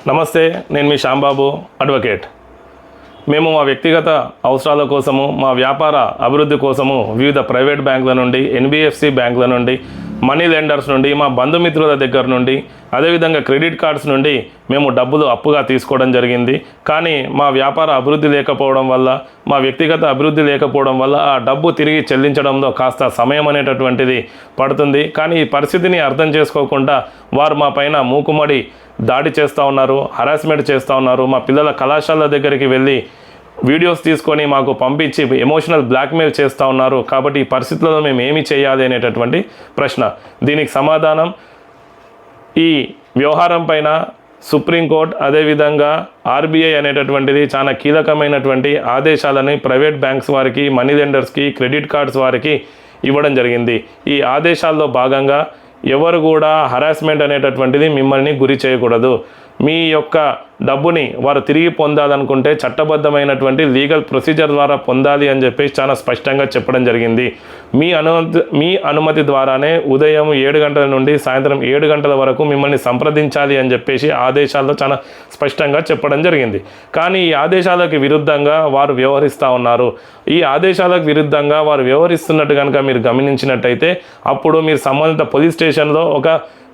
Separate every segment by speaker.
Speaker 1: నమస్తే, నేను మీ శ్యాంబాబు అడ్వకేట్. మేము మా వ్యక్తిగత అవసరాల కోసము, మా వ్యాపార అభివృద్ధి కోసము వివిధ ప్రైవేట్ బ్యాంకుల నుండి, ఎన్బిఎఫ్సి బ్యాంకుల నుండి, మనీ లెండర్స్ నుండి, మా బంధుమిత్రుల దగ్గర నుండి, అదేవిధంగా క్రెడిట్ కార్డ్స్ నుండి మేము డబ్బులు అప్పుగా తీసుకోవడం జరిగింది. కానీ మా వ్యాపార అభివృద్ధి లేకపోవడం వల్ల, మా వ్యక్తిగత అభివృద్ధి లేకపోవడం వల్ల ఆ డబ్బు తిరిగి చెల్లించడంలో కాస్త సమయం అనేటటువంటిది పడుతుంది. కానీ ఈ పరిస్థితిని అర్థం చేసుకోకుండా వారు మా పైన మూకుమ్మడి దాడి చేస్తూ ఉన్నారు, హరాస్మెంట్ చేస్తూ ఉన్నారు. మా పిల్లల కళాశాల దగ్గరికి వెళ్ళి వీడియోస్ తీసుకొని మాకు పంపించి ఎమోషనల్ బ్లాక్మెయిల్ చేస్తూ ఉన్నారు. కాబట్టి ఈ పరిస్థితుల్లో మేము ఏమి చేయాలి అనేటటువంటి ప్రశ్న. దీనికి సమాధానం, ఈ వ్యవహారం పైన సుప్రీంకోర్టు అదేవిధంగా ఆర్బీఐ అనేటటువంటిది చాలా కీలకమైనటువంటి ఆదేశాలని ప్రైవేట్ బ్యాంక్స్ వారికి, మనీ లెండర్స్కి, క్రెడిట్ కార్డ్స్ వారికి ఇవ్వడం జరిగింది. ఈ ఆదేశాల్లో భాగంగా ఎవరు కూడా హరాస్మెంట్ అనేటటువంటిది మిమ్మల్ని గురి చేయకూడదు. మీ యొక్క డబ్బుని వారు తిరిగి పొందాలనుకుంటే చట్టబద్ధమైనటువంటి లీగల్ ప్రొసీజర్ ద్వారా పొందాలి అని చెప్పేసి చాలా స్పష్టంగా చెప్పడం జరిగింది. మీ అనుమతి ద్వారానే ఉదయం 7 గంటల నుండి సాయంత్రం 7 గంటల వరకు మిమ్మల్ని సంప్రదించాలి అని చెప్పేసి ఆదేశాల్లో చాలా స్పష్టంగా చెప్పడం జరిగింది. కానీ ఈ ఆదేశాలకు విరుద్ధంగా వారు వ్యవహరిస్తూ ఉన్నారు. ఈ ఆదేశాలకు విరుద్ధంగా వారు వ్యవహరిస్తున్నట్టు కనుక మీరు గమనించినట్టయితే అప్పుడు మీరు సంబంధిత పోలీస్ స్టేషన్లో ఒక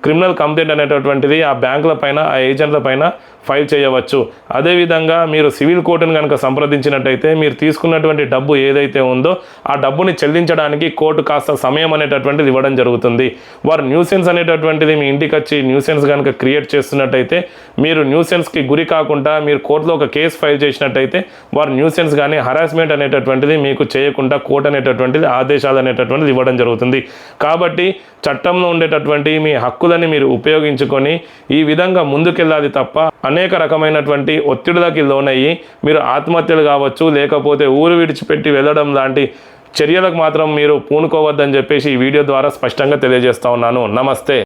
Speaker 1: క్రిమినల్ కంప్లైంట్ అనేటటువంటిది ఆ బ్యాంకుల పైన, ఆ ఏజెంట్ల పైన ఫైల్ చేయవచ్చు. అదేవిధంగా మీరు సివిల్ కోర్టును కనుక సంప్రదించినట్టయితే మీరు తీసుకున్నటువంటి డబ్బు ఏదైతే ఉందో ఆ డబ్బుని చెల్లించడానికి కోర్టు కాస్త సమయం అనేటటువంటిది ఇవ్వడం జరుగుతుంది. వారు న్యూసెన్స్ అనేటటువంటిది మీ ఇంటికి వచ్చి న్యూసెన్స్ కనుక క్రియేట్ చేస్తున్నట్టయితే మీరు న్యూసెన్స్కి గురి కాకుండా మీరు కోర్టులో ఒక కేసు ఫైల్ చేసినట్టయితే వారు న్యూసెన్స్ కానీ హరాస్మెంట్ అనేటటువంటిది మీకు చేయకుండా కోర్టు అనేటటువంటిది ఆదేశాలు అనేటటువంటిది ఇవ్వడం జరుగుతుంది. కాబట్టి చట్టంలో ఉండేటటువంటి మీ హక్కులని మీరు ఉపయోగించుకొని ఈ విధంగా ముందుకెళ్ళాలి తప్ప అనేక రకమైనటువంటి ఒత్తిడులకి లోనయ్యి మీరు ఆత్మహత్యలు కావచ్చు, లేకపోతే ఊరు విడిచిపెట్టి వెళ్ళడం లాంటి చర్యలకు మాత్రం మీరు పూనుకోవద్దని చెప్పేసి ఈ వీడియో ద్వారా స్పష్టంగా తెలియజేస్తా ఉన్నాను. నమస్తే.